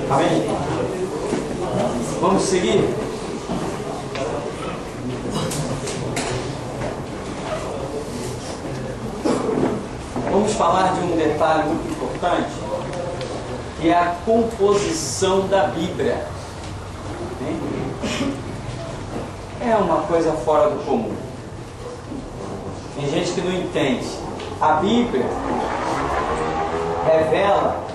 Amém? Vamos seguir? Vamos falar de um detalhe muito importante, que é a composição da Bíblia. É uma coisa fora do comum. Tem gente que não entende. A Bíblia revela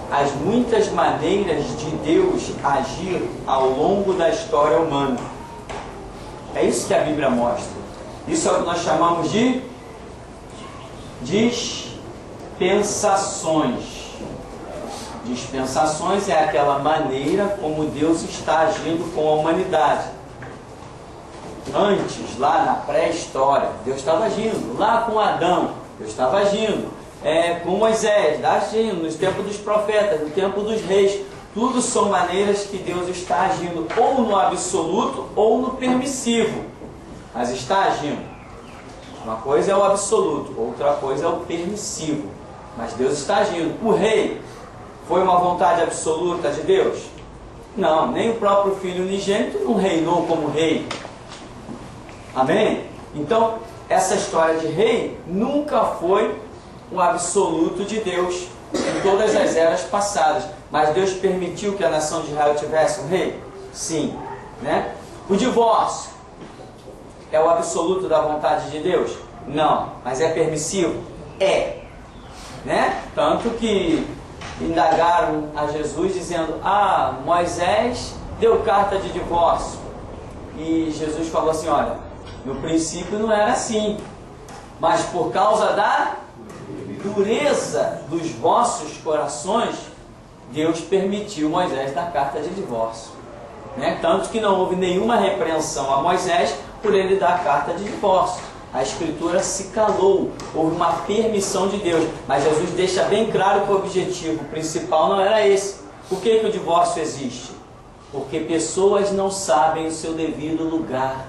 as muitas maneiras de Deus agir ao longo da história humana. É isso que a Bíblia mostra. Isso é o que nós chamamos de dispensações. Dispensações é aquela maneira como Deus está agindo com a humanidade. Antes, lá na pré-história, Deus estava agindo. Lá com Adão, Deus estava agindo. Com Moisés, agindo. Nos tempos dos profetas, no tempo dos reis. Tudo são maneiras que Deus está agindo, ou no absoluto, ou no permissivo. Mas está agindo. Uma coisa é o absoluto, outra coisa é o permissivo. Mas Deus está agindo. O rei foi uma vontade absoluta de Deus? Não, nem o próprio Filho unigênito não reinou como rei. Amém? Então, essa história de rei nunca foi um absoluto de Deus em todas as eras passadas. Mas Deus permitiu que a nação de Israel tivesse um rei? Sim. Né? O divórcio é o absoluto da vontade de Deus? Não. Mas é permissivo? É. Né? Tanto que indagaram a Jesus dizendo: Moisés deu carta de divórcio. E Jesus falou assim: olha, no princípio não era assim, mas por causa da dureza dos vossos corações, Deus permitiu Moisés dar carta de divórcio. Né? Tanto que não houve nenhuma repreensão a Moisés por ele dar carta de divórcio. A Escritura se calou, houve uma permissão de Deus. Mas Jesus deixa bem claro que o objetivo principal não era esse. Por que o divórcio existe? Porque pessoas não sabem o seu devido lugar.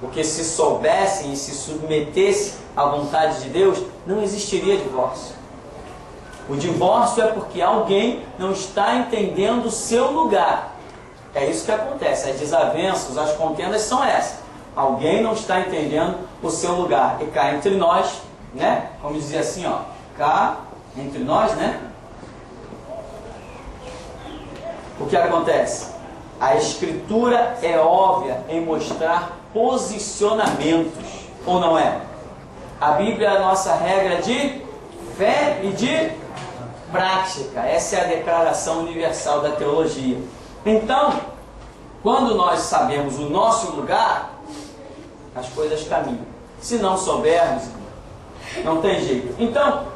Porque se soubessem e se submetessem à vontade de Deus, não existiria divórcio. O divórcio é porque alguém não está entendendo o seu lugar. É isso que acontece. As desavenças, as contendas são essas. Alguém não está entendendo o seu lugar. E cá entre nós, né? Como dizia assim, ó, cá entre nós, né? O que acontece? A Escritura é óbvia em mostrar posicionamentos, ou não é? A Bíblia é a nossa regra de fé e de prática. Essa é a declaração universal da teologia. Então, quando nós sabemos o nosso lugar, as coisas caminham. Se não soubermos, não tem jeito. Então,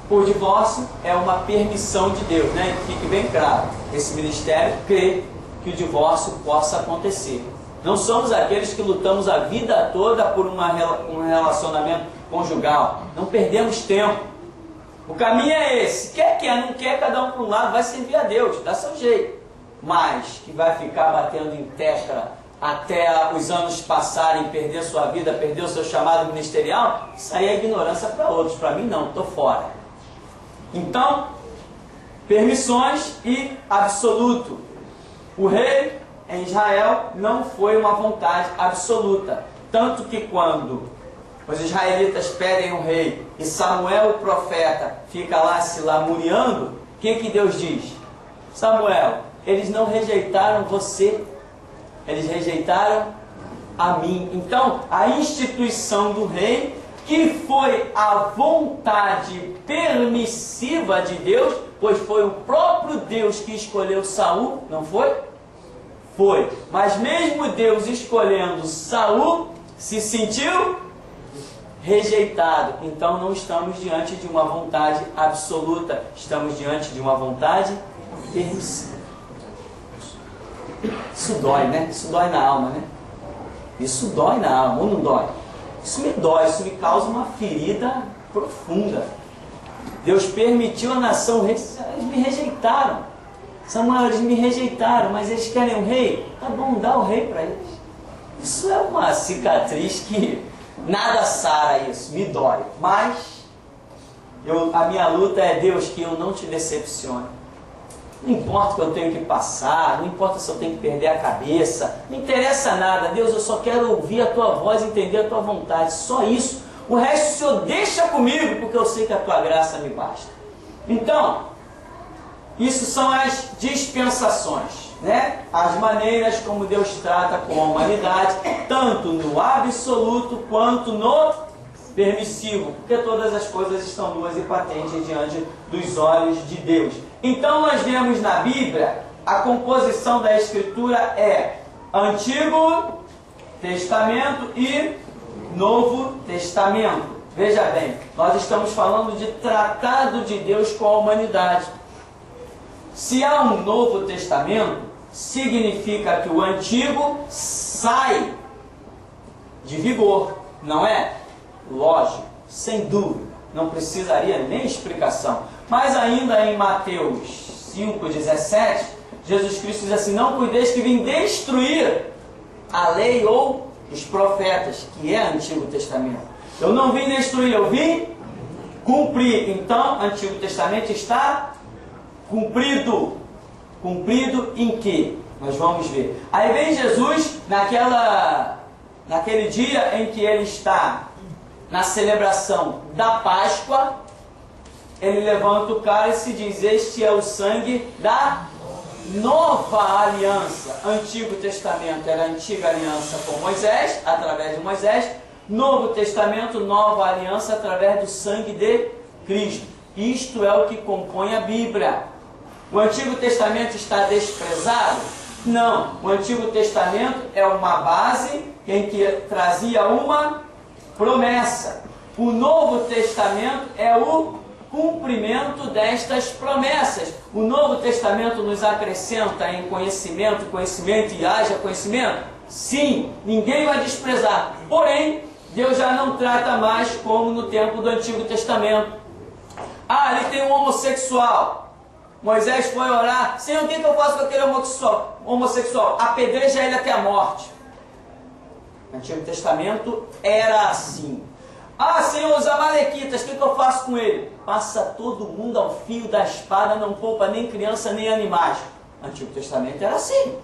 o divórcio é uma permissão de Deus, né? Fique bem claro. Esse ministério crê que o divórcio possa acontecer. Não somos aqueles que lutamos a vida toda por um relacionamento conjugal. Não perdemos tempo. O caminho é esse. Quer, não quer, cada um para um lado, vai servir a Deus, dá seu jeito. Mas que vai ficar batendo em tecla até os anos passarem, perder sua vida, perder o seu chamado ministerial, isso aí é ignorância para outros. Para mim não, estou fora. Então, permissões e absoluto. O rei em Israel não foi uma vontade absoluta. Tanto que quando os israelitas pedem um rei e Samuel, o profeta, fica lá se lamuriando, o que Deus diz? Samuel, eles não rejeitaram você, eles rejeitaram a mim. Então, a instituição do rei, que foi a vontade permissiva de Deus, pois foi o próprio Deus que escolheu Saul, não foi? Foi. Mas mesmo Deus escolhendo Saul, se sentiu rejeitado. Então não estamos diante de uma vontade absoluta, estamos diante de uma vontade permissiva. Isso dói, né? Isso dói na alma, né? Isso dói na alma, ou não dói? Isso me dói, isso me causa uma ferida profunda. Deus permitiu a nação, eles me rejeitaram. Samuel, eles me rejeitaram, mas eles querem um rei? Tá bom, dá o rei para eles. Isso é uma cicatriz que nada sara isso, me dói. Mas a minha luta é, Deus, que eu não te decepcione. Não importa o que eu tenho que passar, não importa se eu tenho que perder a cabeça, não interessa nada. Deus, eu só quero ouvir a Tua voz, entender a Tua vontade, só isso. O resto o Senhor deixa comigo, porque eu sei que a Tua graça me basta. Então, isso são as dispensações, né? As maneiras como Deus trata com a humanidade, tanto no absoluto quanto no permissivo, porque todas as coisas estão nuas e patentes diante dos olhos de Deus. Então nós vemos na Bíblia, a composição da Escritura é Antigo Testamento e Novo Testamento. Veja bem, nós estamos falando de tratado de Deus com a humanidade. Se há um Novo Testamento, significa que o Antigo sai de vigor, não é? Lógico, sem dúvida, não precisaria nem explicação. Mas ainda em Mateus 5,17, Jesus Cristo diz assim: não cuideis que vim destruir a lei ou os profetas, que é Antigo Testamento. Eu não vim destruir, eu vim cumprir. Então, Antigo Testamento está cumprido. Cumprido em quê? Nós vamos ver. Aí vem Jesus naquele dia em que ele está na celebração da Páscoa, ele levanta o cálice e diz: este é o sangue da nova aliança. Antigo Testamento era a antiga aliança com Moisés, através de Moisés. Novo Testamento, nova aliança através do sangue de Cristo. Isto é o que compõe a Bíblia. O Antigo Testamento está desprezado? Não. O Antigo Testamento é uma base em que trazia uma promessa. O Novo Testamento é o cumprimento destas promessas. O Novo Testamento nos acrescenta em conhecimento e haja conhecimento? Sim, ninguém vai desprezar. Porém, Deus já não trata mais como no tempo do Antigo Testamento. Ah, ali tem um homossexual. Moisés foi orar: Senhor, o que eu faço com aquele homossexual? Apedreja ele até a morte. No Antigo Testamento era assim. Ah, Senhor, os amalequitas, o que eu faço com ele? Passa todo mundo ao fio da espada, não poupa nem criança nem animais. No Antigo Testamento era assim.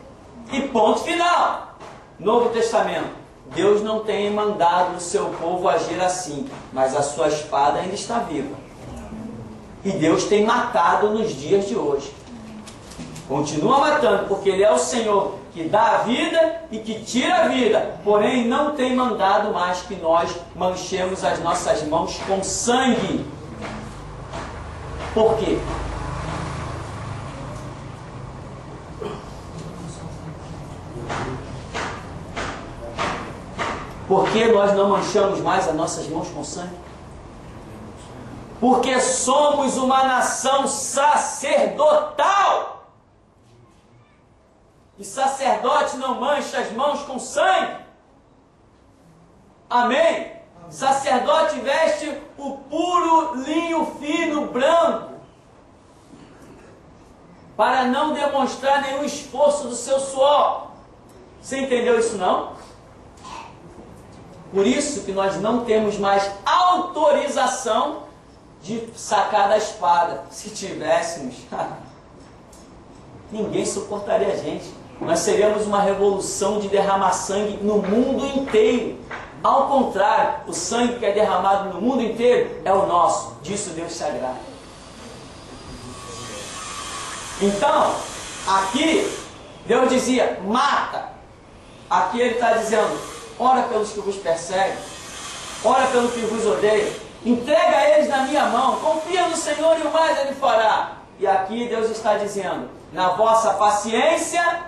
E ponto final. Novo Testamento: Deus não tem mandado o seu povo agir assim, mas a sua espada ainda está viva. E Deus tem matado nos dias de hoje. Continua matando, porque Ele é o Senhor que dá a vida e que tira a vida. Porém, não tem mandado mais que nós manchemos as nossas mãos com sangue. Por quê? Por que nós não manchamos mais as nossas mãos com sangue? Porque somos uma nação sacerdotal. E sacerdote não mancha as mãos com sangue. Amém? Sacerdote veste o puro linho fino branco, para não demonstrar nenhum esforço do seu suor. Você entendeu isso não? Por isso que nós não temos mais autorização de sacar da espada. Se tivéssemos, ninguém suportaria a gente. Nós seríamos uma revolução de derramar sangue no mundo inteiro. Ao contrário, o sangue que é derramado no mundo inteiro é o nosso. Disso Deus se agrada. Então, aqui, Deus dizia: mata. Aqui Ele está dizendo: ora pelos que vos perseguem, ora pelo que vos odeia, entrega eles na minha mão, confia no Senhor e o mais Ele fará. E aqui Deus está dizendo: na vossa paciência,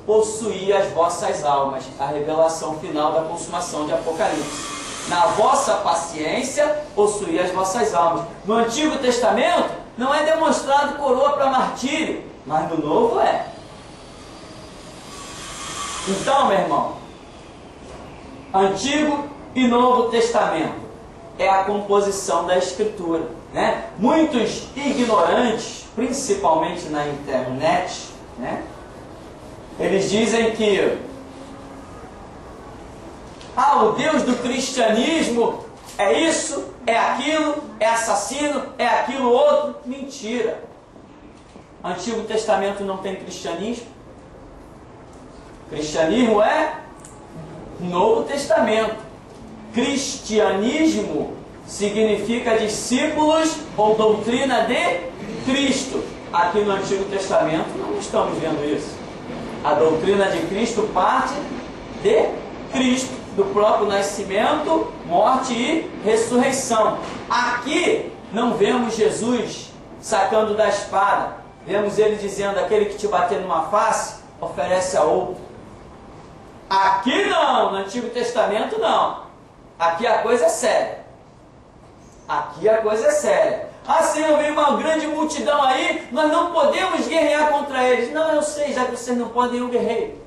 possuí as vossas almas. A revelação final da consumação de Apocalipse. Na vossa paciência, possuí as vossas almas. No Antigo Testamento, não é demonstrado coroa para martírio, mas no Novo é. Então, meu irmão, Antigo e Novo Testamento é a composição da Escritura, né? Muitos ignorantes, principalmente na internet, né? Eles dizem que o Deus do cristianismo é isso, é aquilo, é assassino, é aquilo outro. Mentira. Antigo Testamento não tem cristianismo? Cristianismo é Novo Testamento. Cristianismo significa discípulos ou doutrina de Cristo. Aqui no Antigo Testamento não estamos vendo isso. A doutrina de Cristo parte de Cristo, do próprio nascimento, morte e ressurreição. Aqui não vemos Jesus sacando da espada. Vemos ele dizendo: aquele que te bater numa face, oferece a outra. Aqui não, no Antigo Testamento não. Aqui a coisa é séria. Aqui a coisa é séria. Ah, Senhor, veio uma grande multidão aí, nós não podemos guerrear contra eles. Não, eu sei, já que vocês não podem, eu guerreio.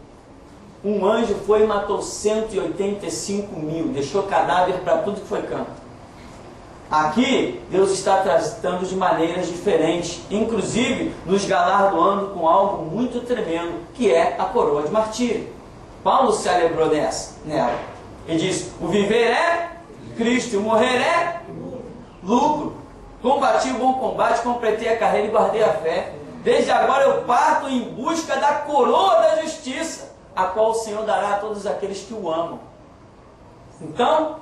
Um anjo foi e matou 185 mil, deixou cadáver para tudo que foi canto. Aqui, Deus está tratando de maneiras diferentes, inclusive nos galardoando com algo muito tremendo, que é a coroa de martírio. Paulo se alegrou nela. Ele diz: o viver é Cristo, e o morrer é lucro. Combati o bom combate, completei a carreira e guardei a fé. Desde agora eu parto em busca da coroa da justiça, a qual o Senhor dará a todos aqueles que o amam. Então,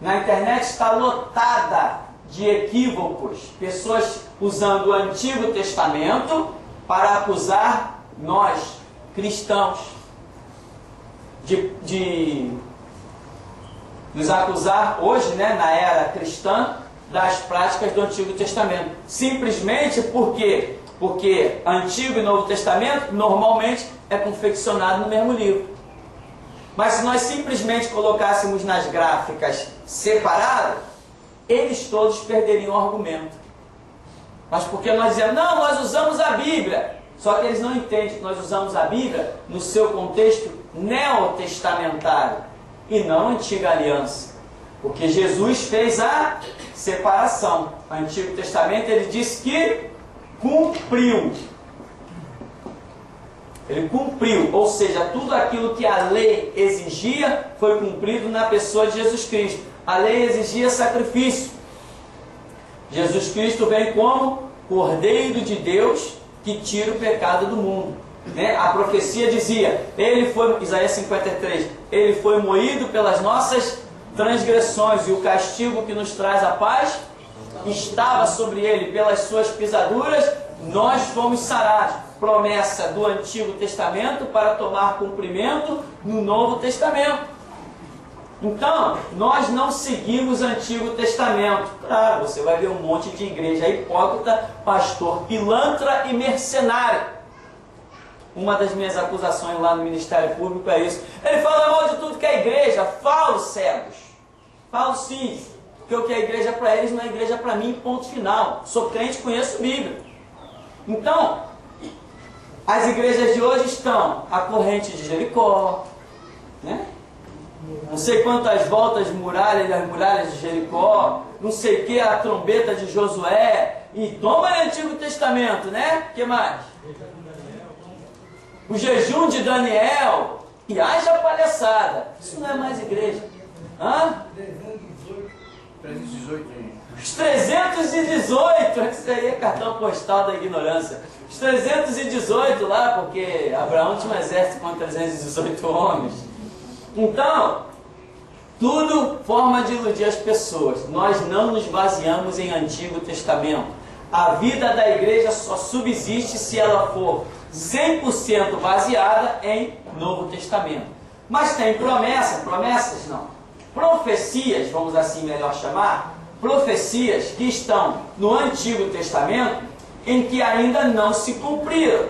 na internet está lotada de equívocos, pessoas usando o Antigo Testamento para acusar nós, cristãos, de nos acusar hoje, na era cristã, das práticas do Antigo Testamento. Simplesmente porque Antigo e Novo Testamento normalmente é confeccionado no mesmo livro. Mas se nós simplesmente colocássemos nas gráficas separadas, eles todos perderiam o argumento. Mas porque nós dizemos: não, nós usamos a Bíblia. Só que eles não entendem que nós usamos a Bíblia no seu contexto neotestamentário e não Antiga Aliança. Porque Jesus fez a separação. O Antigo Testamento, ele disse que cumpriu. Ele cumpriu, ou seja, tudo aquilo que a lei exigia foi cumprido na pessoa de Jesus Cristo. A lei exigia sacrifício. Jesus Cristo vem como Cordeiro de Deus que tira o pecado do mundo. A profecia dizia, ele foi, Isaías 53, ele foi moído pelas nossas transgressões e o castigo que nos traz a paz estava sobre ele, pelas suas pisaduras nós fomos sarados. Promessa do Antigo Testamento para tomar cumprimento no Novo Testamento. Então, nós não seguimos o Antigo Testamento. Claro, você vai ver um monte de igreja hipócrita, pastor pilantra e mercenário. Uma das minhas acusações lá no Ministério Público é isso. Ele fala mal de tudo que é igreja. Falo, cegos. Falo sim. Porque o que é igreja para eles não é igreja para mim, ponto final. Sou crente, conheço Bíblia. Então, as igrejas de hoje estão a corrente de Jericó, não sei quantas voltas de muralhas, das muralhas de Jericó, não sei o que, a trombeta de Josué, e toma o Antigo Testamento, O que mais? O jejum de Daniel, e haja palhaçada. Isso não é mais igreja. 318. Os 318, isso aí é cartão postal da ignorância. Os 318 lá, porque Abraão tinha um exército com 318 homens. Então, tudo forma de iludir as pessoas. Nós não nos baseamos em Antigo Testamento. A vida da igreja só subsiste se ela for 100% baseada em Novo Testamento. Mas tem promessas não, profecias, vamos assim melhor chamar, profecias que estão no Antigo Testamento em que ainda não se cumpriram.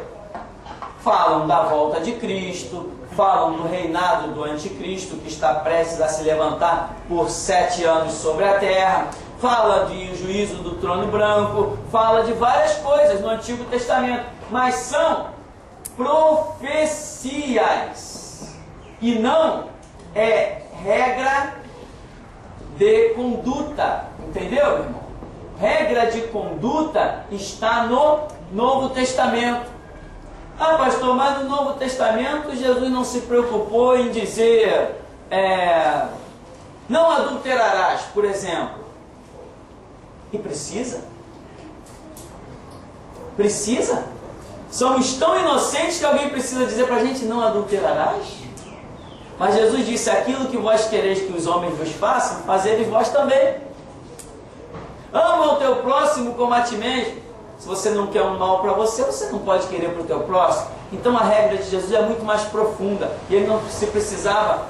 Falam da volta de Cristo, falam do reinado do anticristo que está prestes a se levantar por 7 anos sobre a terra, fala de juízo do trono branco, fala de várias coisas no Antigo Testamento, mas são profecias e não é regra de conduta, entendeu, meu irmão? Regra de conduta está no Novo Testamento. Ah, pastor, mas no Novo Testamento Jesus não se preocupou em dizer não adulterarás, por exemplo. E precisa? Precisa? Somos tão inocentes que alguém precisa dizer para a gente: não adulterarás? Mas Jesus disse: aquilo que vós quereis que os homens vos façam, fazei-vos vós também. Ama o teu próximo como a ti mesmo. Se você não quer um mal para você, você não pode querer para o teu próximo. Então a regra de Jesus é muito mais profunda. E ele não precisava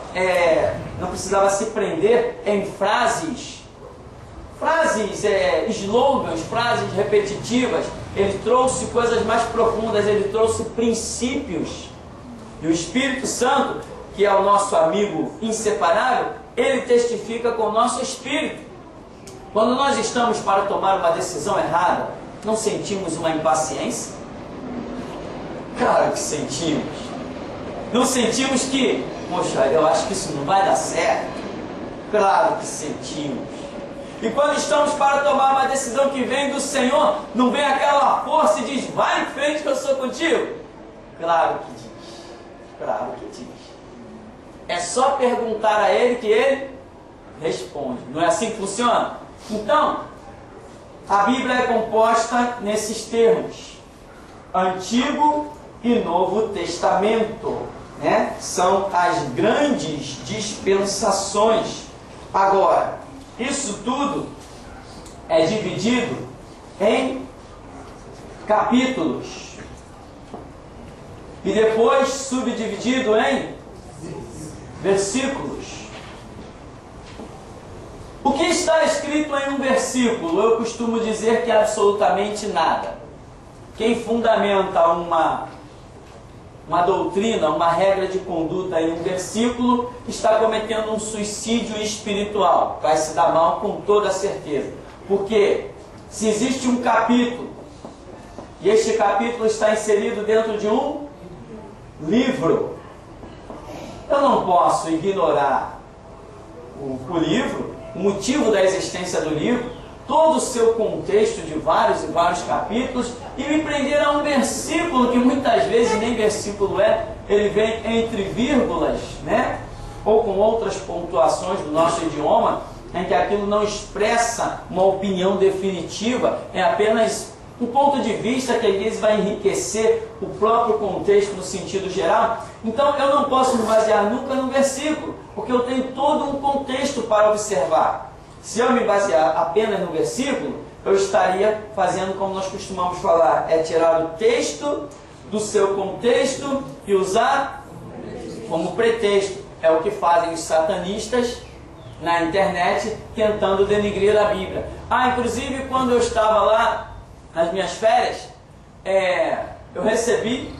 se prender em frases, slogans, frases repetitivas. Ele trouxe coisas mais profundas, ele trouxe princípios. E o Espírito Santo, que é o nosso amigo inseparável, ele testifica com o nosso espírito. Quando nós estamos para tomar uma decisão errada, não sentimos uma impaciência? Claro que sentimos. Não sentimos que, poxa, eu acho que isso não vai dar certo? Claro que sentimos. E quando estamos para tomar uma decisão que vem do Senhor, não vem aquela força e diz: vai em frente que eu sou contigo? Claro que diz. Claro que diz. É só perguntar a Ele que Ele responde. Não é assim que funciona? Então, a Bíblia é composta nesses termos: Antigo e Novo Testamento, né? São as grandes dispensações. Agora, isso tudo é dividido em capítulos e depois subdividido em versículos. O que está escrito em um versículo? Eu costumo dizer que é absolutamente nada. Quem fundamenta uma doutrina, uma regra de conduta em um versículo, está cometendo um suicídio espiritual. Vai se dar mal com toda certeza. Porque se existe um capítulo, e este capítulo está inserido dentro de um livro, eu não posso ignorar o livro, o motivo da existência do livro, todo o seu contexto de vários e vários capítulos, e me prender a um versículo que muitas vezes nem versículo é, ele vem entre vírgulas, né? Ou com outras pontuações do nosso idioma, em que aquilo não expressa uma opinião definitiva, é apenas um ponto de vista que às vezes vai enriquecer o próprio contexto no sentido geral. Então eu não posso me basear nunca no versículo, porque eu tenho todo um contexto para observar. Se eu me basear apenas no versículo, eu estaria fazendo como nós costumamos falar, é tirar o texto do seu contexto e usar como pretexto. É o que fazem os satanistas na internet, tentando denigrir a Bíblia. Inclusive quando eu estava lá nas minhas férias, eu recebi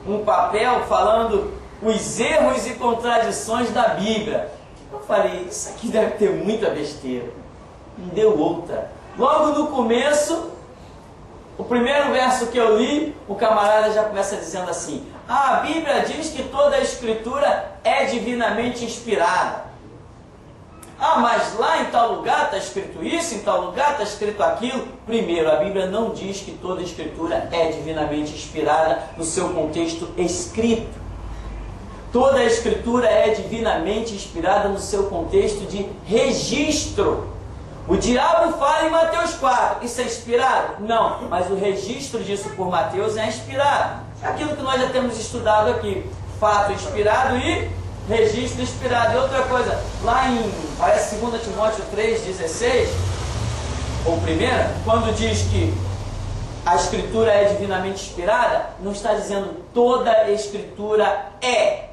um papel falando os erros e contradições da Bíblia. Eu falei: isso aqui deve ter muita besteira. Não deu outra. Logo no começo, o primeiro verso que eu li, o camarada já começa dizendo assim: a Bíblia diz que toda a Escritura é divinamente inspirada. Mas lá em tal lugar está escrito isso, em tal lugar está escrito aquilo. Primeiro, a Bíblia não diz que toda a Escritura é divinamente inspirada no seu contexto escrito. Toda a Escritura é divinamente inspirada no seu contexto de registro. O diabo fala em Mateus 4, isso é inspirado? Não, mas o registro disso por Mateus é inspirado. É aquilo que nós já temos estudado aqui: fato inspirado e registro inspirado. E outra coisa, lá em, parece 2 Timóteo 3,16, ou primeira, quando diz que a Escritura é divinamente inspirada, não está dizendo toda a Escritura é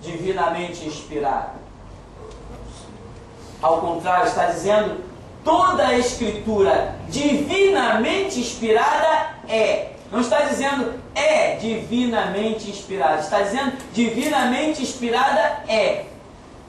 divinamente inspirada. Ao contrário, está dizendo toda a Escritura divinamente inspirada é. Não está dizendo é divinamente inspirada, está dizendo divinamente inspirada é.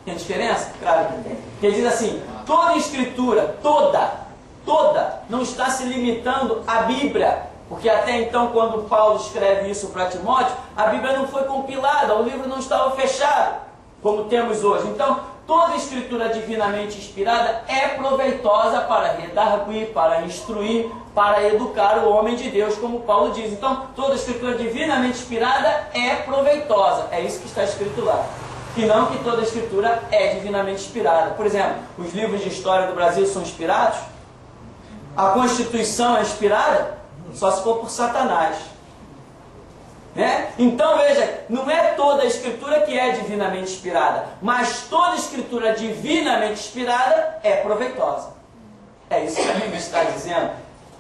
Tem diferença? Claro que tem. Ele diz assim: toda Escritura, toda, não está se limitando à Bíblia. Porque até então, quando Paulo escreve isso para Timóteo, a Bíblia não foi compilada, o livro não estava fechado, como temos hoje. Então, toda Escritura divinamente inspirada é proveitosa para redarguir, para instruir, para educar o homem de Deus, como Paulo diz. Então, toda Escritura divinamente inspirada é proveitosa. É isso que está escrito lá. E não que toda Escritura é divinamente inspirada. Por exemplo, os livros de história do Brasil são inspirados? A Constituição é inspirada? Só se for por Satanás. Né? Então veja, não é toda a escritura que é divinamente inspirada, mas toda escritura divinamente inspirada é proveitosa. É isso que a Bíblia está dizendo.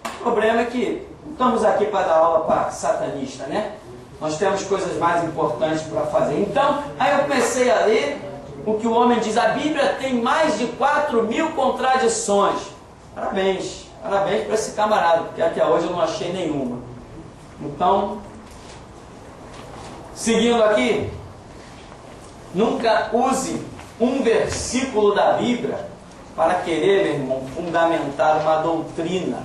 O problema é que não estamos aqui para dar aula para satanista, né? Nós temos coisas mais importantes para fazer. Então, aí eu comecei a ler o que o homem diz. A Bíblia tem mais de 4.000 contradições. Parabéns, parabéns para esse camarada, porque até hoje eu não achei nenhuma. Então, seguindo aqui, nunca use um versículo da Bíblia para querer, meu irmão, fundamentar uma doutrina.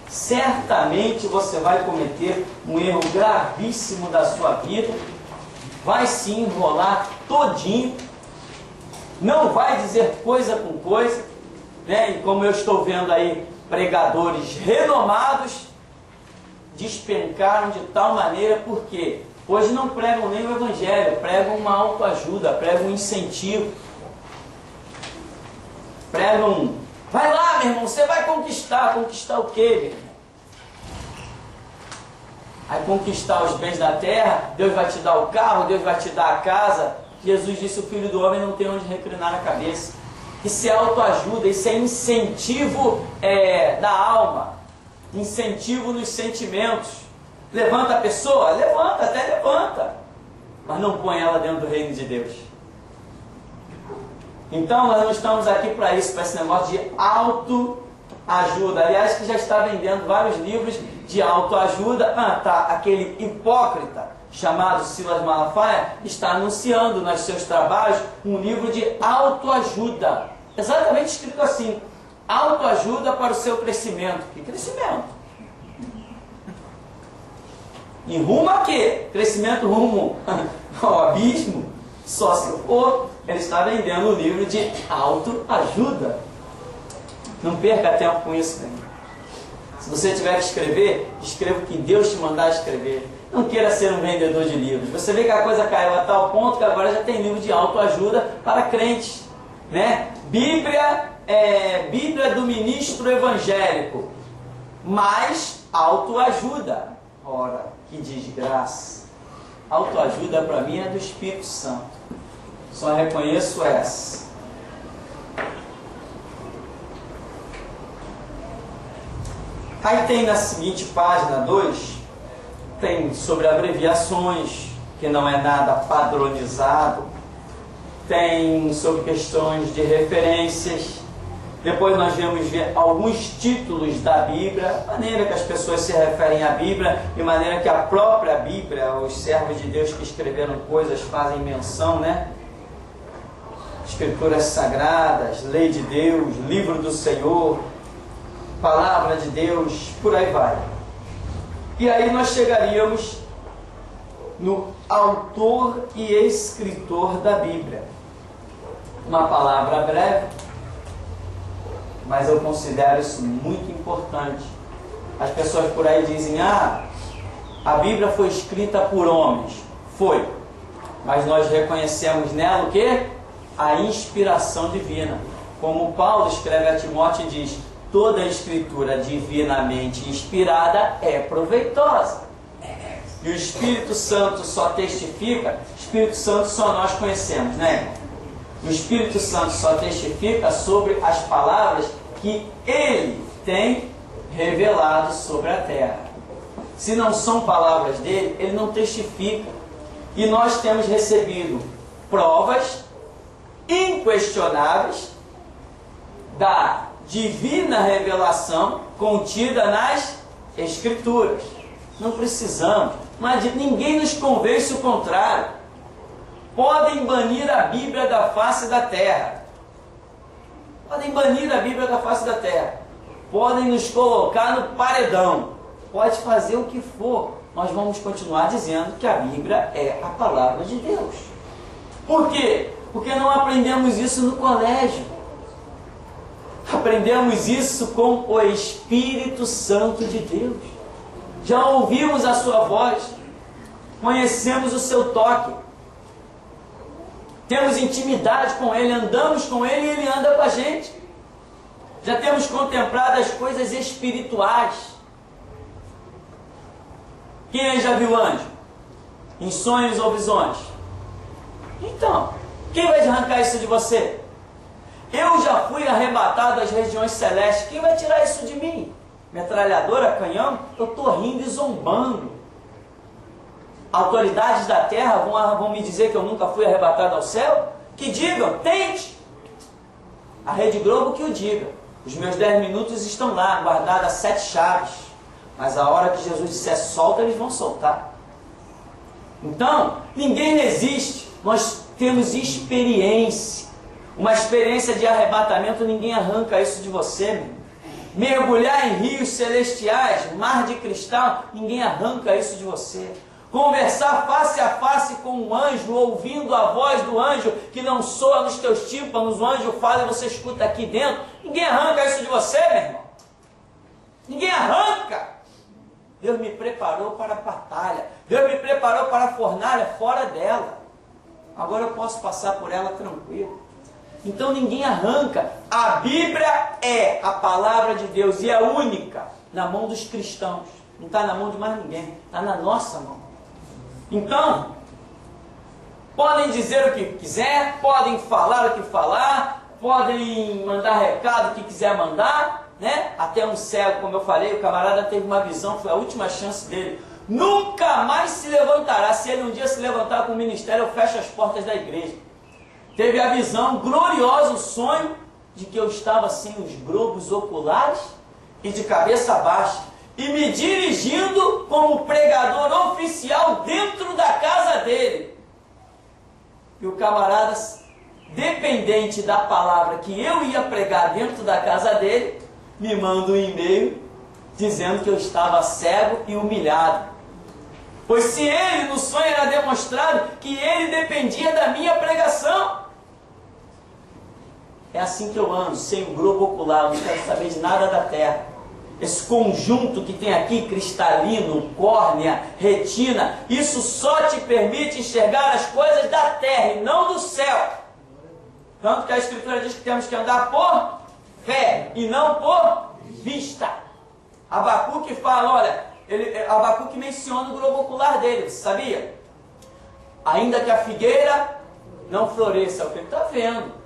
Certamente você vai cometer um erro gravíssimo da sua vida, vai se enrolar todinho, não vai dizer coisa com coisa, né? E como eu estou vendo aí, pregadores renomados despencaram de tal maneira, porque hoje não pregam nem o Evangelho, pregam uma autoajuda, pregam um incentivo, pregam, vai lá, meu irmão, você vai conquistar. Conquistar o quê, meu irmão? Vai conquistar os bens da terra, Deus vai te dar o carro, Deus vai te dar a casa. Jesus disse, o Filho do Homem não tem onde reclinar a cabeça. Isso é autoajuda, isso é incentivo da alma, incentivo nos sentimentos. Levanta a pessoa? Levanta, até levanta, mas não põe ela dentro do reino de Deus. Então nós não estamos aqui para isso, para esse negócio de autoajuda. Aliás, que já está vendendo vários livros de autoajuda. Aquele hipócrita chamado Silas Malafaia está anunciando nos seus trabalhos um livro de autoajuda. Exatamente escrito assim: autoajuda para o seu crescimento. Que crescimento? Em rumo a quê? Crescimento rumo ao abismo? Só se for. Ele está vendendo um livro de autoajuda. Não perca tempo com isso, né? Se você tiver que escrever, escreva o que Deus te mandar escrever. Não queira ser um vendedor de livros. Você vê que a coisa caiu a tal ponto que agora já tem livro de autoajuda para crentes, né? Bíblia do ministro evangélico, mais autoajuda. Ora, que desgraça. Autoajuda para mim é do Espírito Santo. Só reconheço essa. Aí tem na seguinte página 2, tem sobre abreviações, que não é nada padronizado. Tem sobre questões de referências. Depois nós vamos ver alguns títulos da Bíblia, maneira que as pessoas se referem à Bíblia, de maneira que a própria Bíblia, os servos de Deus que escreveram coisas fazem menção, né? Escrituras sagradas, lei de Deus, livro do Senhor, palavra de Deus, por aí vai. E aí nós chegaríamos no autor e escritor da Bíblia. Uma palavra breve, mas eu considero isso muito importante. As pessoas por aí dizem, a Bíblia foi escrita por homens. Foi. Mas nós reconhecemos nela o quê? A inspiração divina. Como Paulo escreve a Timóteo e diz, toda a escritura divinamente inspirada é proveitosa. E o Espírito Santo só testifica, Espírito Santo só nós conhecemos, né? O Espírito Santo só testifica sobre as palavras que Ele tem revelado sobre a terra. Se não são palavras dele, Ele não testifica. E nós temos recebido provas inquestionáveis da divina revelação contida nas Escrituras. Não precisamos, ninguém nos convence o contrário. Podem banir a Bíblia da face da terra. Podem banir a Bíblia da face da terra. Podem nos colocar no paredão. Pode fazer o que for. Nós vamos continuar dizendo que a Bíblia é a palavra de Deus. Por quê? Porque não aprendemos isso no colégio. Aprendemos isso com o Espírito Santo de Deus. Já ouvimos a sua voz. Conhecemos o seu toque. Temos intimidade com Ele, andamos com Ele e Ele anda com a gente. Já temos contemplado as coisas espirituais. Quem aí já viu anjo? Em sonhos ou visões? Então, quem vai arrancar isso de você? Eu já fui arrebatado das regiões celestes. Quem vai tirar isso de mim? Metralhadora, canhão? Eu estou rindo e zombando. Autoridades da terra vão me dizer que eu nunca fui arrebatado ao céu? Que digam, tente. A Rede Globo que o diga. Os meus 10 minutos estão lá, guardadas 7 chaves. Mas a hora que Jesus disser solta, eles vão soltar. Então, ninguém resiste. Nós temos experiência. Uma experiência de arrebatamento, ninguém arranca isso de você, meu. Mergulhar em rios celestiais, mar de cristal, ninguém arranca isso de você. Conversar face a face com um anjo, ouvindo a voz do anjo, que não soa nos teus tímpanos, o anjo fala e você escuta aqui dentro, ninguém arranca isso de você, meu irmão. Ninguém arranca. Deus me preparou para a batalha. Deus me preparou para a fornalha fora dela. Agora eu posso passar por ela tranquilo. Então ninguém arranca. A Bíblia é a palavra de Deus e é única na mão dos cristãos. Não está na mão de mais ninguém. Está na nossa mão. Então, podem dizer o que quiser, podem falar o que falar, podem mandar recado o que quiser mandar, né? Até um cego, como eu falei, o camarada teve uma visão, foi a última chance dele. Nunca mais se levantará. Se ele um dia se levantar com o ministério, eu fecho as portas da igreja. Teve a visão gloriosa, o sonho de que eu estava sem os globos oculares e de cabeça baixa, e me dirigindo como pregador oficial dentro da casa dele. E o camarada, dependente da palavra que eu ia pregar dentro da casa dele, me manda um e-mail dizendo que eu estava cego e humilhado. Pois se ele no sonho era demonstrado que ele dependia da minha pregação. É assim que eu ando, sem o globo ocular, eu não quero saber de nada da terra. Esse conjunto que tem aqui, cristalino, córnea, retina, isso só te permite enxergar as coisas da terra e não do céu. Tanto que a Escritura diz que temos que andar por fé e não por vista. Abacuque fala, olha, Abacuque menciona o globo ocular dele, você sabia? Ainda que a figueira não floresça, é o que ele está vendo.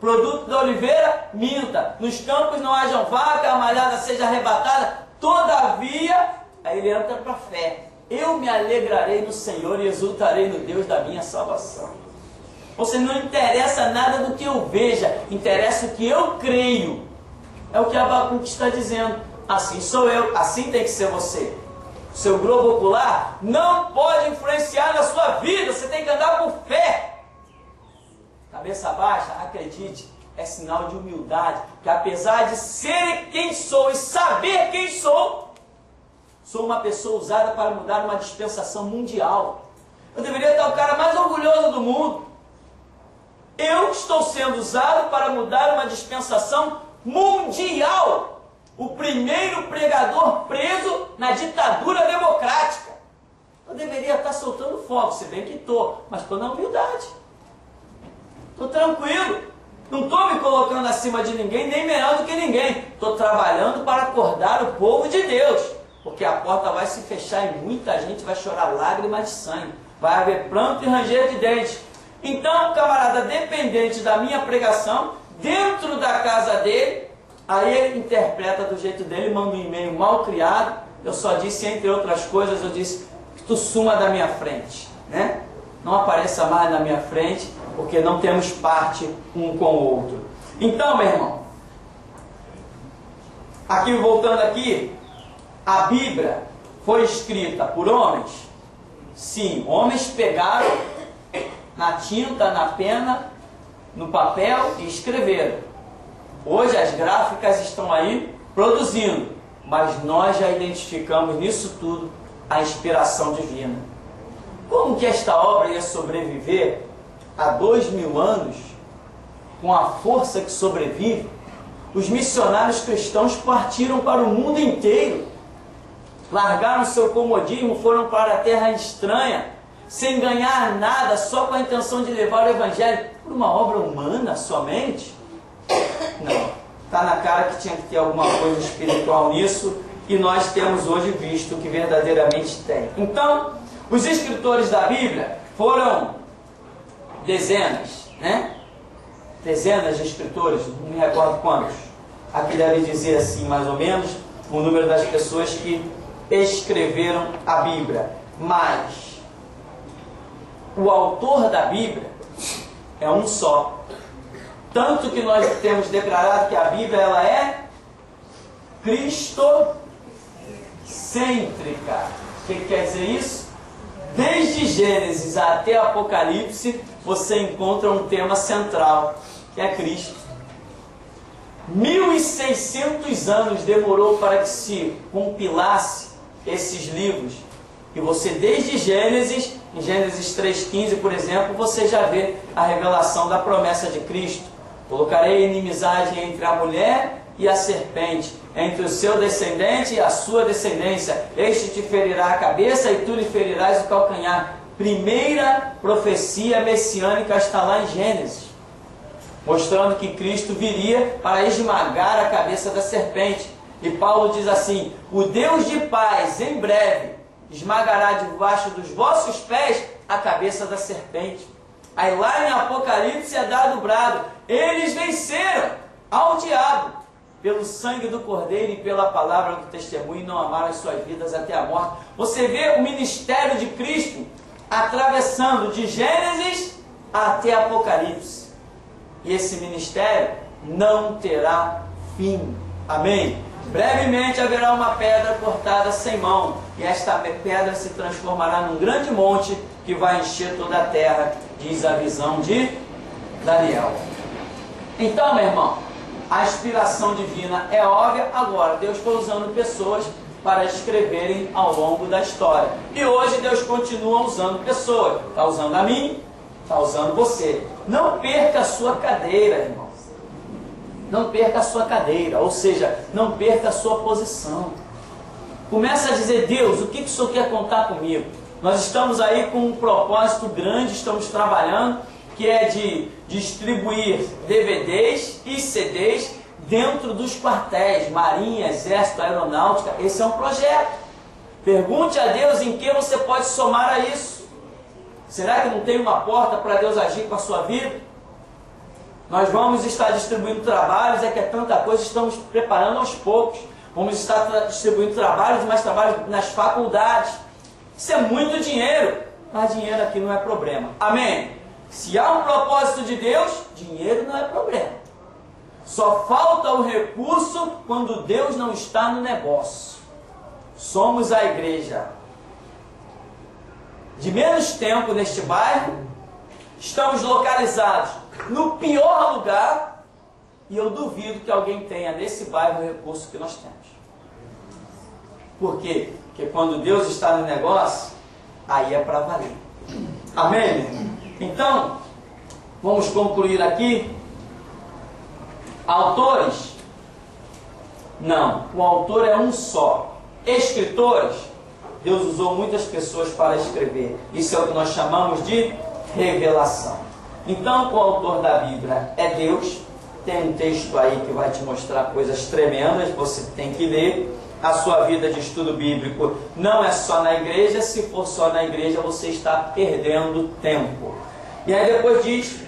Produto da oliveira, minta. Nos campos não hajam vaca, a malhada seja arrebatada. Todavia, aí ele entra para a fé. Eu me alegrarei no Senhor e exultarei no Deus da minha salvação. Ou seja, não interessa nada do que eu veja, interessa o que eu creio. É o que Abacuque está dizendo. Assim sou eu, assim tem que ser você. O seu globo ocular não pode influenciar na sua vida, você tem que andar por fé. Cabeça baixa, acredite, é sinal de humildade, que apesar de ser quem sou e saber quem sou, sou uma pessoa usada para mudar uma dispensação mundial. Eu deveria estar o cara mais orgulhoso do mundo. Eu estou sendo usado para mudar uma dispensação mundial. O primeiro pregador preso na ditadura democrática. Eu deveria estar soltando fogo, se bem que estou, mas estou na humildade. Estou tranquilo, não estou me colocando acima de ninguém, nem melhor do que ninguém. Estou trabalhando para acordar o povo de Deus, porque a porta vai se fechar e muita gente vai chorar lágrimas de sangue. Vai haver pranto e ranger de dentes. Então, camarada, dependente da minha pregação, dentro da casa dele, aí ele interpreta do jeito dele, manda um e-mail mal criado. Eu só disse, entre outras coisas, eu disse que tu suma da minha frente, né? Não apareça mais na minha frente, porque não temos parte um com o outro. Então, meu irmão, aqui voltando aqui, a Bíblia foi escrita por homens? Sim, homens pegaram na tinta, na pena, no papel e escreveram. Hoje as gráficas estão aí produzindo, mas nós já identificamos nisso tudo a inspiração divina. Como que esta obra ia sobreviver há 2000 anos, com a força que sobrevive? Os missionários cristãos partiram para o mundo inteiro, largaram seu comodismo, foram para a terra estranha, sem ganhar nada, só com a intenção de levar o evangelho por uma obra humana somente? Não, está na cara que tinha que ter alguma coisa espiritual nisso, que nós temos hoje visto que verdadeiramente tem. Então, os escritores da Bíblia foram dezenas, né? Dezenas de escritores, não me recordo quantos. Aqui deve dizer assim, mais ou menos, o número das pessoas que escreveram a Bíblia. Mas o autor da Bíblia é um só. Tanto que nós temos declarado que a Bíblia ela é cristocêntrica. O que quer dizer isso? Desde Gênesis até Apocalipse, você encontra um tema central, que é Cristo. 1600 anos demorou para que se compilasse esses livros. E você, desde Gênesis, em Gênesis 3,15, por exemplo, você já vê a revelação da promessa de Cristo. Colocarei inimizade entre a mulher e a serpente, entre o seu descendente e a sua descendência. Este te ferirá a cabeça e tu lhe ferirás o calcanhar. Primeira profecia messiânica está lá em Gênesis, mostrando que Cristo viria para esmagar a cabeça da serpente. E Paulo diz assim: o Deus de paz, em breve, esmagará debaixo dos vossos pés a cabeça da serpente. Aí lá em Apocalipse é dado o brado: eles venceram ao diabo pelo sangue do Cordeiro e pela palavra do testemunho, e não amaram as suas vidas até a morte. Você vê o ministério de Cristo atravessando de Gênesis até Apocalipse. E esse ministério não terá fim. Amém? Brevemente haverá uma pedra cortada sem mão, e esta pedra se transformará num grande monte que vai encher toda a terra, diz a visão de Daniel. Então, meu irmão, a inspiração divina é óbvia. Agora, Deus foi usando pessoas para escreverem ao longo da história. E hoje Deus continua usando pessoas. Está usando a mim, está usando você. Não perca a sua cadeira, irmão. Não perca a sua cadeira, ou seja, não perca a sua posição. Começa a dizer: Deus, o que o Senhor quer contar comigo? Nós estamos aí com um propósito grande, estamos trabalhando, que é de distribuir DVDs e CDs dentro dos quartéis, Marinha, Exército, Aeronáutica. Esse é um projeto. Pergunte a Deus em que você pode somar a isso. Será que não tem uma porta para Deus agir com a sua vida? Nós vamos estar distribuindo trabalhos, é que é tanta coisa, estamos preparando aos poucos. Vamos estar distribuindo trabalhos, mais trabalhos nas faculdades. Isso é muito dinheiro, mas dinheiro aqui não é problema. Amém? Se há um propósito de Deus, dinheiro não é problema. Só falta o recurso quando Deus não está no negócio. Somos a igreja de menos tempo neste bairro, estamos localizados no pior lugar, e eu duvido que alguém tenha nesse bairro o recurso que nós temos. Por quê? Porque quando Deus está no negócio, aí é para valer. Amém? Então, vamos concluir aqui. Autores? Não, o autor é um só. Escritores? Deus usou muitas pessoas para escrever. Isso é o que nós chamamos de revelação. Então, o autor da Bíblia é Deus. Tem um texto aí que vai te mostrar coisas tremendas, você tem que ler. A sua vida de estudo bíblico não é só na igreja. Se for só na igreja, você está perdendo tempo. E aí depois diz,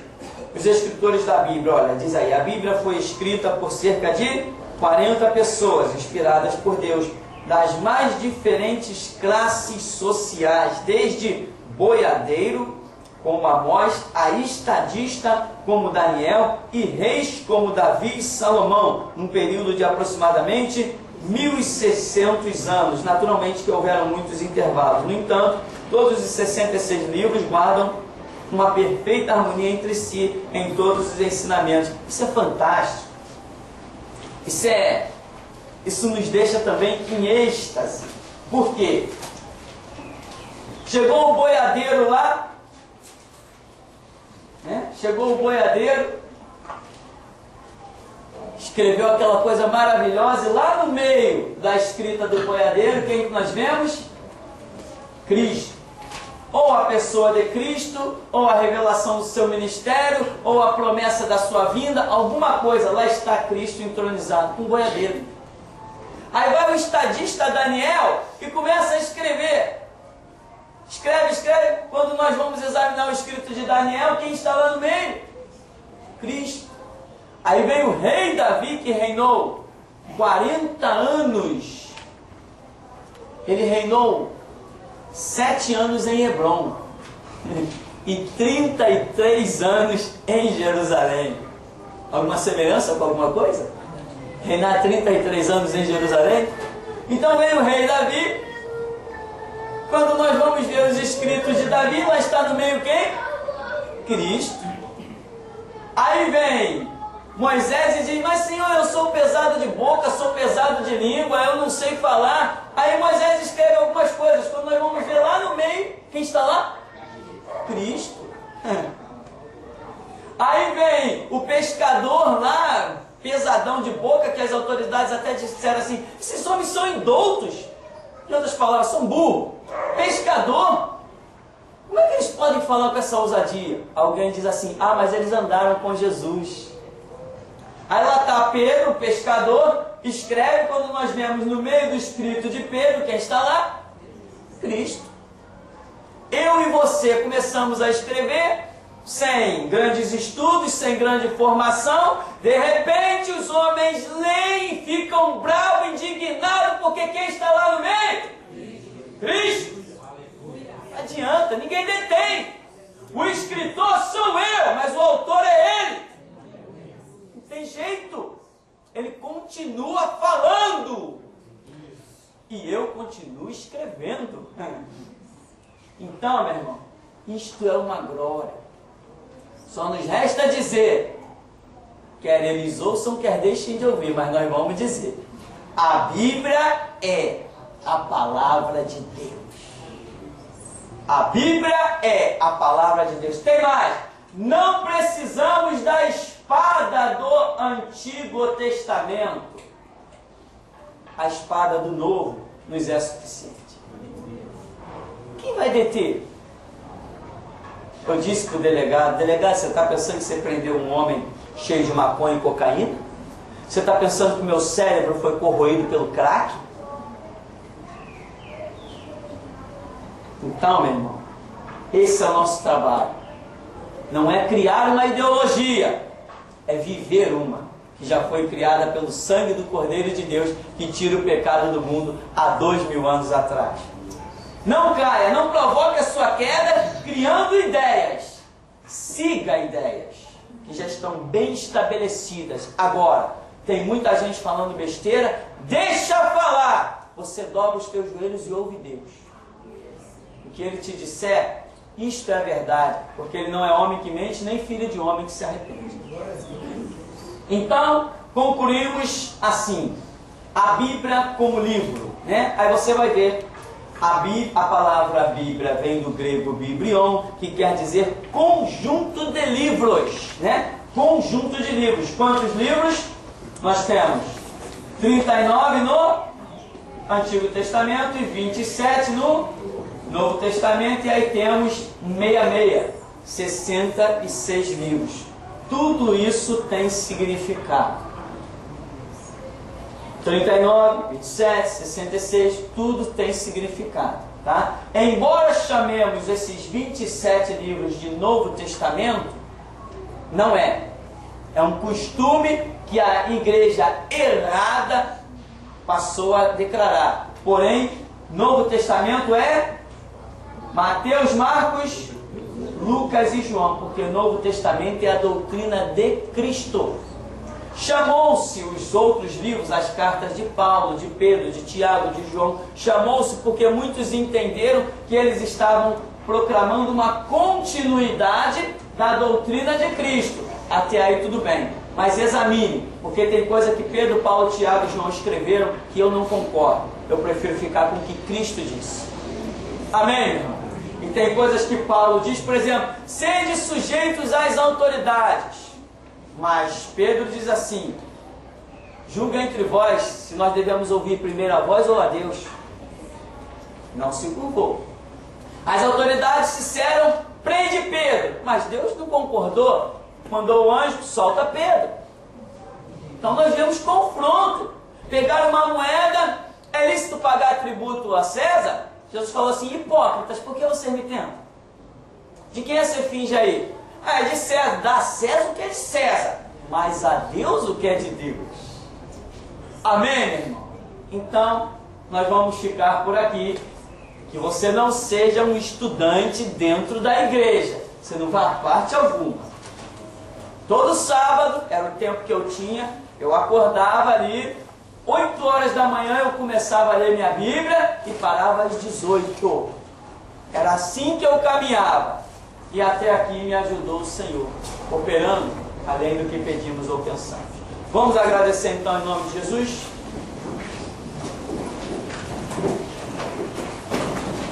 os escritores da Bíblia, olha, diz aí: a Bíblia foi escrita por cerca de 40 pessoas, inspiradas por Deus, das mais diferentes classes sociais, desde boiadeiro, como Amós, a estadista, como Daniel, e reis como Davi e Salomão, num período de aproximadamente 1600 anos. Naturalmente que houveram muitos intervalos. No entanto, todos os 66 livros guardam uma perfeita harmonia entre si em todos os ensinamentos. Isso é fantástico. Isso nos deixa também em êxtase. Por quê? Chegou o boiadeiro lá, né? Chegou o boiadeiro, escreveu aquela coisa maravilhosa, e lá no meio da escrita do boiadeiro, quem nós vemos? Cristo. Ou a pessoa de Cristo, ou a revelação do seu ministério, ou a promessa da sua vinda, alguma coisa, lá está Cristo entronizado, com boiadeiro. Aí vai o estadista Daniel e começa a escrever. Escreve. Quando nós vamos examinar o escrito de Daniel, quem está lá no meio? Cristo. Aí vem o rei Davi, que reinou 40 anos. Ele reinou 7 anos em Hebrom e 33 anos em Jerusalém. Alguma semelhança com alguma coisa? Reinar 33 anos em Jerusalém? Então vem o rei Davi. Quando nós vamos ver os escritos de Davi, lá está no meio quem? Cristo. Aí vem Moisés e diz: mas Senhor, eu sou pesado de boca, sou pesado de língua, eu não sei falar. Aí Moisés escreve algumas coisas. Quando nós vamos ver lá no meio, quem está lá? Cristo. Aí vem o pescador lá, pesadão de boca, que as autoridades até disseram assim: esses homens são indoutos. Em outras palavras, são burros. Pescador, como é que eles podem falar com essa ousadia? Alguém diz assim: ah, mas eles andaram com Jesus. Aí lá está Pedro, o pescador, escreve. Quando nós vemos no meio do escrito de Pedro, quem está lá? Cristo. Eu e você começamos a escrever sem grandes estudos, sem grande formação. De repente os homens leem e ficam bravos, indignados, porque quem está lá no meio? Cristo. Não adianta, ninguém detém. O escritor sou eu, mas o autor é ele. Não tem jeito. Ele continua falando e eu continuo escrevendo. Então, meu irmão, isto é uma glória. Só nos resta dizer, quer eles ouçam, quer deixem de ouvir, mas nós vamos dizer: a Bíblia é a palavra de Deus. A Bíblia é a palavra de Deus. Tem mais: não precisamos da espada do Antigo Testamento. A espada do Novo nos é suficiente. Quem vai deter? Eu disse para o delegado: você está pensando que você prendeu um homem cheio de maconha e cocaína? Você está pensando que o meu cérebro foi corroído pelo crack? Então, meu irmão, esse é o nosso trabalho. Não é criar uma ideologia, é viver uma que já foi criada pelo sangue do Cordeiro de Deus, que tira o pecado do mundo há 2000 anos atrás. Não caia, não provoque a sua queda criando ideias. Siga ideias que já estão bem estabelecidas. Agora, tem muita gente falando besteira, deixa falar. Você dobra os teus joelhos e ouve Deus. O que ele te disser, isto é a verdade, porque ele não é homem que mente, nem filho de homem que se arrepende. Então, concluímos assim: a Bíblia como livro, né? Aí você vai ver, a palavra Bíblia vem do grego biblion, que quer dizer conjunto de livros, né? Conjunto de livros. Quantos livros nós temos? 39 no Antigo Testamento e 27 no Novo Testamento, e aí temos 66 livros. Tudo isso tem significado. 39, 27, 66, tudo tem significado, tá? Embora chamemos esses 27 livros de Novo Testamento, não é. É um costume que a igreja errada passou a declarar. Porém, Novo Testamento é Mateus, Marcos, Lucas e João, porque o Novo Testamento é a doutrina de Cristo. Chamou-se os outros livros, as cartas de Paulo, de Pedro, de Tiago, de João, chamou-se porque muitos entenderam que eles estavam proclamando uma continuidade da doutrina de Cristo. Até aí tudo bem, mas examine, porque tem coisa que Pedro, Paulo, Tiago e João escreveram que eu não concordo. Eu prefiro ficar com o que Cristo disse. Amém, irmão? E tem coisas que Paulo diz, por exemplo, sede sujeitos às autoridades. Mas Pedro diz assim: julga entre vós se nós devemos ouvir primeiro a vós ou a Deus. Não se curvou. As autoridades disseram: prende Pedro. Mas Deus não concordou. Mandou o anjo: solta Pedro. Então nós vemos confronto. Pegar uma moeda, é lícito pagar tributo a César? Jesus falou assim, hipócritas, por que vocês me tentam? De quem você finge aí? Ah, é de César. Dá a César o que é de César, mas a Deus o que é de Deus. Amém, meu irmão? Então, nós vamos ficar por aqui. Que você não seja um estudante dentro da igreja. Você não vai a parte alguma. Todo sábado, era o tempo que eu tinha, eu acordava ali, 8 horas da manhã eu começava a ler minha Bíblia e parava às 18. Era assim que eu caminhava. E até aqui me ajudou o Senhor, operando além do que pedimos ou pensamos. Vamos agradecer então em nome de Jesus.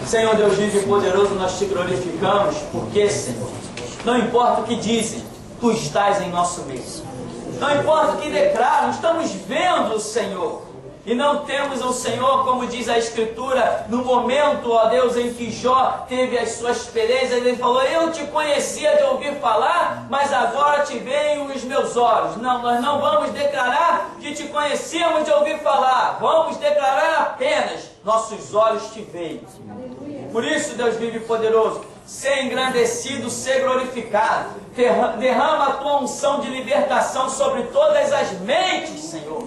Senhor Deus vivo e poderoso, nós te glorificamos, porque, Senhor, não importa o que dizem, Tu estás em nosso meio. Não importa o que declaram, estamos vendo o Senhor. E não temos o Senhor, como diz a Escritura, no momento, ó Deus, em que Jó teve as suas experiências, ele falou, eu te conhecia de ouvir falar, mas agora te veem os meus olhos. Não, nós não vamos declarar que te conhecíamos de ouvir falar, vamos declarar apenas, nossos olhos te veem. Por isso, Deus vive poderoso, ser engrandecido, ser glorificado, derrama a tua unção de libertação sobre todas as mentes, Senhor.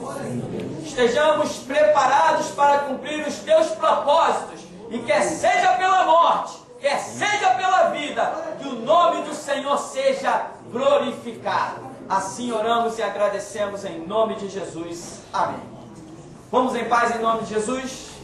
Estejamos preparados para cumprir os teus propósitos, e quer seja pela morte, quer seja pela vida, que o nome do Senhor seja glorificado. Assim oramos e agradecemos em nome de Jesus. Amém. Vamos em paz em nome de Jesus.